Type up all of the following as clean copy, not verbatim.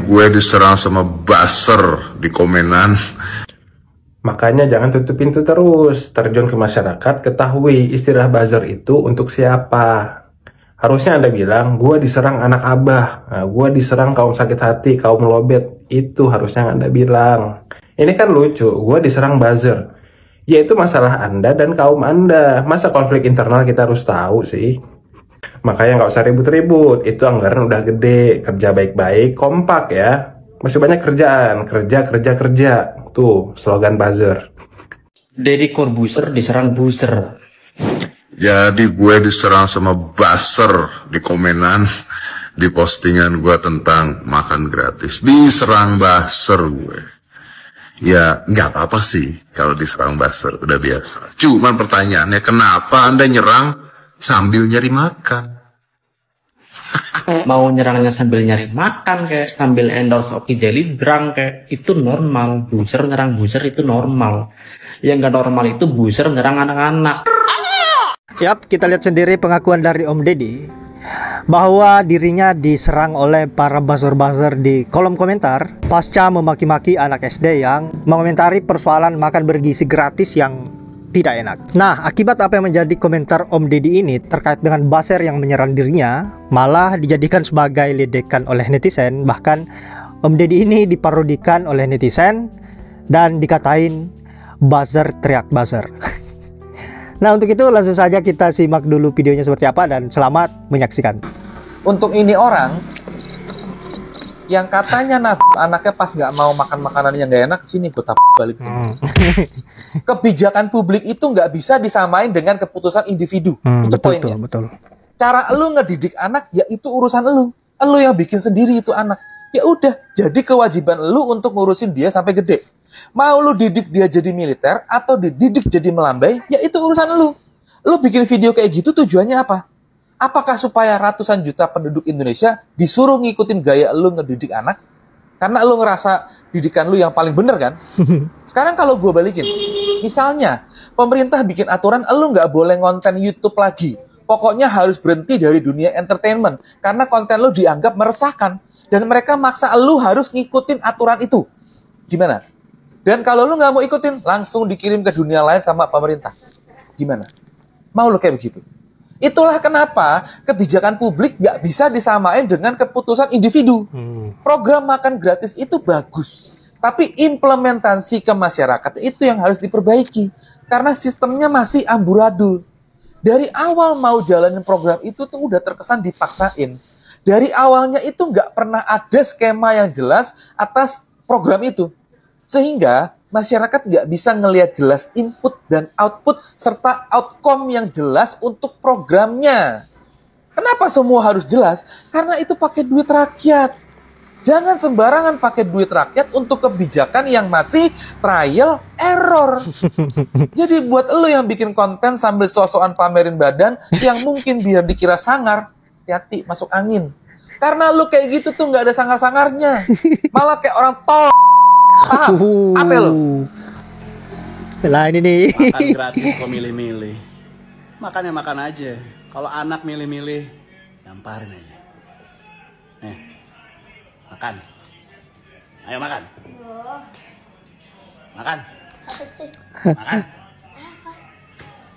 gue diserang sama buzzer di komenan. Makanya jangan tutup pintu terus, terjun ke masyarakat, ketahui istilah buzzer itu untuk siapa. Harusnya Anda bilang, gue diserang anak abah, gue diserang kaum sakit hati, kaum lobet. Itu harusnya Anda bilang. Ini kan lucu, gue diserang buzzer. Yaitu masalah Anda dan kaum Anda. Masa konflik internal kita harus tahu sih? Makanya nggak usah ribut-ribut, itu anggaran udah gede, kerja baik-baik, kompak ya. Masih banyak kerjaan, kerja. Tuh, slogan buzzer. Deddy Corbuzier diserang buzzer. Jadi gue diserang sama buzzer di komenan, di postingan gue tentang makan gratis. Diserang buzzer gue. Ya nggak apa-apa sih kalau diserang buzzer, udah biasa. Cuman pertanyaannya, kenapa Anda nyerang sambil nyari makan? Mau nyerangnya sambil nyari makan kayak sambil endorse Oki Jelly Drang kayak itu normal. Buzzer nyerang buzzer itu normal. Yang nggak normal itu buzzer nyerang anak-anak. Yap, kita lihat sendiri pengakuan dari Om Deddy bahwa dirinya diserang oleh para buzzer-buzzer di kolom komentar pasca memaki-maki anak SD yang mengomentari persoalan makan bergizi gratis yang tidak enak. Nah, akibat apa yang menjadi komentar Om Deddy ini terkait dengan buzzer yang menyerang dirinya, malah dijadikan sebagai ledekan oleh netizen. Bahkan Om Deddy ini diparodikan oleh netizen dan dikatain buzzer teriak buzzer. Nah, untuk itu langsung saja kita simak dulu videonya seperti apa dan selamat menyaksikan. Untuk ini orang yang katanya anaknya pas nggak mau makan makanan yang nggak enak, sini gue balik sini. Kebijakan publik itu nggak bisa disamain dengan keputusan individu. Itu poinnya. Betul. Cara lu ngedidik anak, ya itu urusan lu. Lu yang bikin sendiri itu anak. Ya udah, jadi kewajiban lu untuk ngurusin dia sampai gede. Mau lu didik dia jadi militer atau dididik jadi melambai, ya itu urusan lu. Lu bikin video kayak gitu tujuannya apa? Apakah supaya ratusan juta penduduk Indonesia disuruh ngikutin gaya lu ngedidik anak? Karena lu ngerasa didikan lu yang paling bener kan? Sekarang kalau gue balikin, misalnya pemerintah bikin aturan lu nggak boleh konten YouTube lagi. Pokoknya harus berhenti dari dunia entertainment. Karena konten lu dianggap meresahkan. Dan mereka maksa lu harus ngikutin aturan itu. Gimana? Dan kalau lu nggak mau ikutin, langsung dikirim ke dunia lain sama pemerintah. Gimana? Mau lu kayak begitu? Itulah kenapa kebijakan publik nggak bisa disamain dengan keputusan individu. Program makan gratis itu bagus, tapi implementasi ke masyarakat itu yang harus diperbaiki. Karena sistemnya masih amburadul. Dari awal mau jalanin program itu tuh udah terkesan dipaksain. Dari awalnya itu nggak pernah ada skema yang jelas atas program itu. Sehingga masyarakat nggak bisa ngelihat jelas input dan output serta outcome yang jelas untuk programnya. Kenapa semua harus jelas? Karena itu pakai duit rakyat. Jangan sembarangan pakai duit rakyat untuk kebijakan yang masih trial error. Jadi buat lo yang bikin konten sambil so-soan pamerin badan yang mungkin biar dikira sangar, hati-hati masuk angin. Karena lo kayak gitu tuh nggak ada sangar-sangarnya. Malah kayak orang tol. Paham? Apa lo? Lah ini nih. Makan gratis kok milih-milih. Makannya makan aja. Kalau anak milih-milih, gamparin aja. Nih, makan. Ayo makan. Makan. Apa sih? Makan.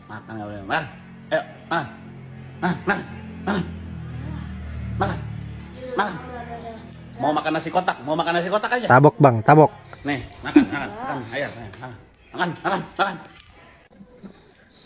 Makan nggak boleh. Makan. Ayo, makan. Makan. Makan. Makan. Makan. Mau makan nasi kotak? Mau makan nasi kotak aja. Tabok bang, tabok. Nih, makan. Ayo, makan.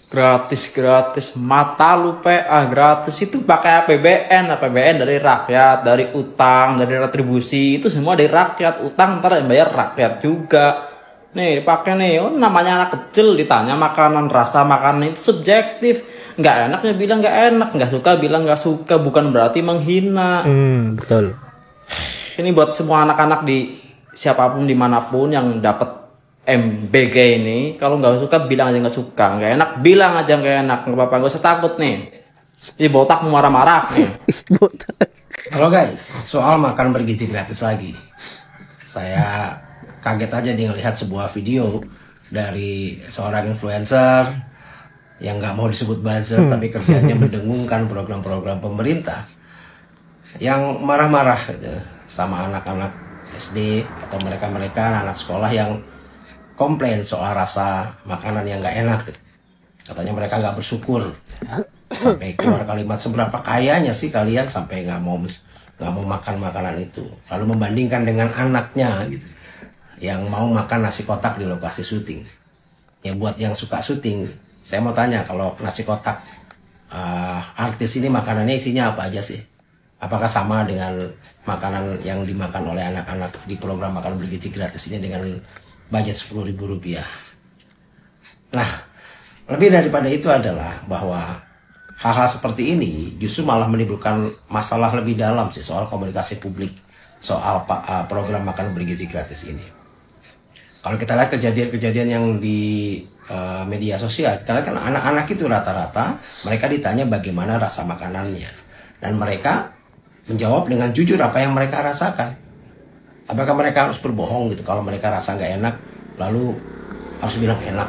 Gratis, mata lu PA gratis itu pakai APBN dari rakyat, dari utang, dari retribusi itu semua dari rakyat. Utang ntar yang bayar rakyat juga. Nih dipakai nih, namanya anak kecil ditanya makanan, rasa makanan itu subjektif. Nggak enaknya bilang nggak enak, nggak suka bilang nggak suka, bukan berarti menghina. Betul. Ini buat semua anak-anak di siapapun dimanapun yang dapat MBG ini, kalau nggak suka bilang aja nggak suka, nggak enak bilang aja nggak enak, nggak apa-apa, nggak usah takut nih. Ini botak marah-marah nih. Halo guys, soal makan bergizi gratis lagi. Saya kaget aja nih ngelihat sebuah video dari seorang influencer yang nggak mau disebut buzzer tapi kerjanya mendengungkan program-program pemerintah yang marah-marah gitu sama anak-anak SD atau mereka-mereka anak sekolah yang komplain soal rasa makanan yang nggak enak. Katanya mereka nggak bersyukur, sampai keluar kalimat seberapa kayanya sih kalian sampai nggak mau makan makanan itu. Lalu membandingkan dengan anaknya gitu, yang mau makan nasi kotak di lokasi syuting. Ya buat yang suka syuting, saya mau tanya, kalau nasi kotak artis ini makanannya isinya apa aja sih? Apakah sama dengan makanan yang dimakan oleh anak-anak di program makan bergizi gratis ini dengan budget Rp10.000? Nah, lebih daripada itu adalah bahwa hal-hal seperti ini justru malah menimbulkan masalah lebih dalam sih soal komunikasi publik soal program makan bergizi gratis ini. Kalau kita lihat kejadian-kejadian yang di media sosial, kita lihat kan anak-anak itu rata-rata mereka ditanya bagaimana rasa makanannya, dan mereka menjawab dengan jujur apa yang mereka rasakan. Apakah mereka harus berbohong gitu kalau mereka rasa nggak enak lalu harus bilang enak?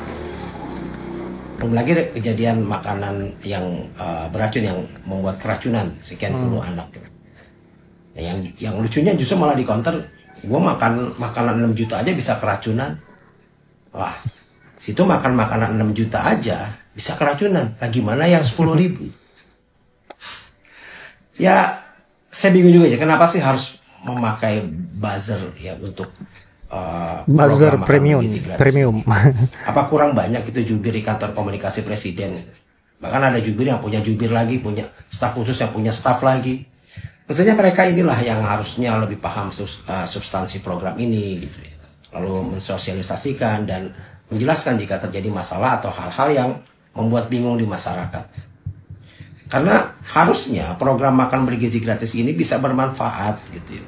Belum lagi kejadian makanan yang beracun yang membuat keracunan sekian puluh anak. Yang lucunya justru malah di counter, gue makan makanan 6 juta aja bisa keracunan. Wah, situ makan makanan 6 juta aja bisa keracunan. Nah, gimana yang 10.000? Ya, saya bingung juga ya, kenapa sih harus memakai buzzer ya untuk buzzer premium. Apa kurang banyak itu jubir di kantor komunikasi presiden? Bahkan ada jubir yang punya jubir lagi, punya staf khusus yang punya staf lagi. Maksudnya mereka inilah yang harusnya lebih paham substansi program ini gitu ya. Lalu mensosialisasikan dan menjelaskan jika terjadi masalah atau hal-hal yang membuat bingung di masyarakat. Karena harusnya program makan bergizi gratis ini bisa bermanfaat gitu ya,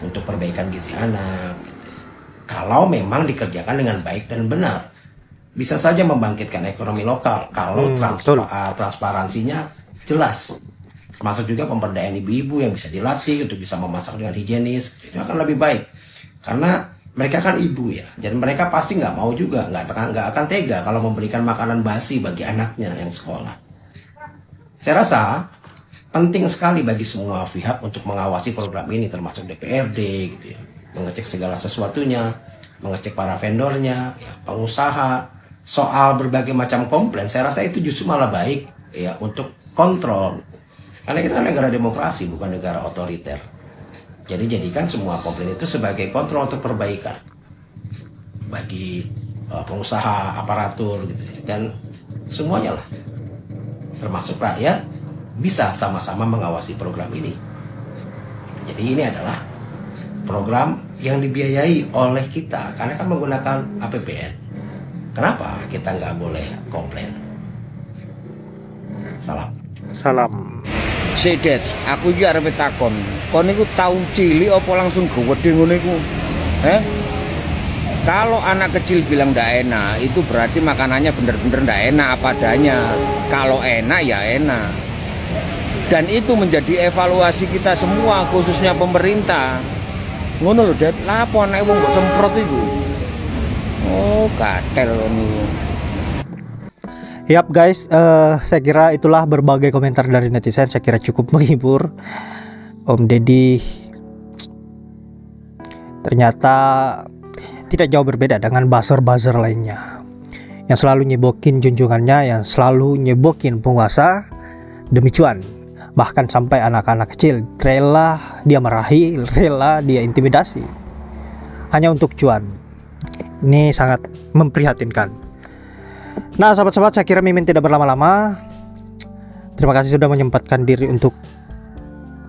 untuk perbaikan gizi anak gitu ya. Kalau memang dikerjakan dengan baik dan benar, bisa saja membangkitkan ekonomi lokal kalau transparansinya jelas. Termasuk juga pemberdayaan ibu-ibu yang bisa dilatih untuk bisa memasak dengan higienis, itu akan lebih baik. Karena mereka kan ibu ya, dan mereka pasti nggak mau juga, nggak akan tega kalau memberikan makanan basi bagi anaknya yang sekolah. Saya rasa penting sekali bagi semua pihak untuk mengawasi program ini, termasuk DPRD gitu ya, mengecek segala sesuatunya, mengecek para vendornya, ya, pengusaha, soal berbagai macam komplain. Saya rasa itu justru malah baik ya untuk kontrol. Karena kita kan negara demokrasi, bukan negara otoriter. Jadi jadikan semua komplain itu sebagai kontrol untuk perbaikan bagi pengusaha, aparatur gitu ya. Dan semuanya lah, termasuk rakyat, bisa sama-sama mengawasi program ini. Jadi ini adalah program yang dibiayai oleh kita, karena kan menggunakan APBN. Kenapa kita nggak boleh komplain? Salam. Sedet, aku iki arep takon. Kon niku tau cilik apa langsung gede ngono iku? Kalau anak kecil bilang ndak enak, itu berarti makanannya bener-bener ndak enak apa adanya. Kalau enak ya enak. Dan itu menjadi evaluasi kita semua, khususnya pemerintah. Ngono lho, Det. Lah apa anake wong kok semprot iku? Oh, gatel niku. Yap guys, saya kira itulah berbagai komentar dari netizen. Saya kira cukup menghibur. Om Deddy ternyata tidak jauh berbeda dengan buzzer-buzzer lainnya yang selalu nyebokin junjungannya, yang selalu nyebokin penguasa demi cuan. Bahkan sampai anak-anak kecil rela dia marahi, rela dia intimidasi hanya untuk cuan. Ini sangat memprihatinkan. Nah sahabat-sahabat, saya kira Mimin tidak berlama-lama. Terima kasih sudah menyempatkan diri untuk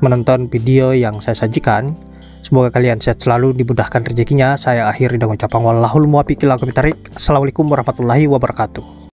menonton video yang saya sajikan. Semoga kalian sehat selalu, dimudahkan rezekinya. Saya akhiri dengan ucapan wallahul muwaffiq ila aqwamit thoriq. Assalamualaikum warahmatullahi wabarakatuh.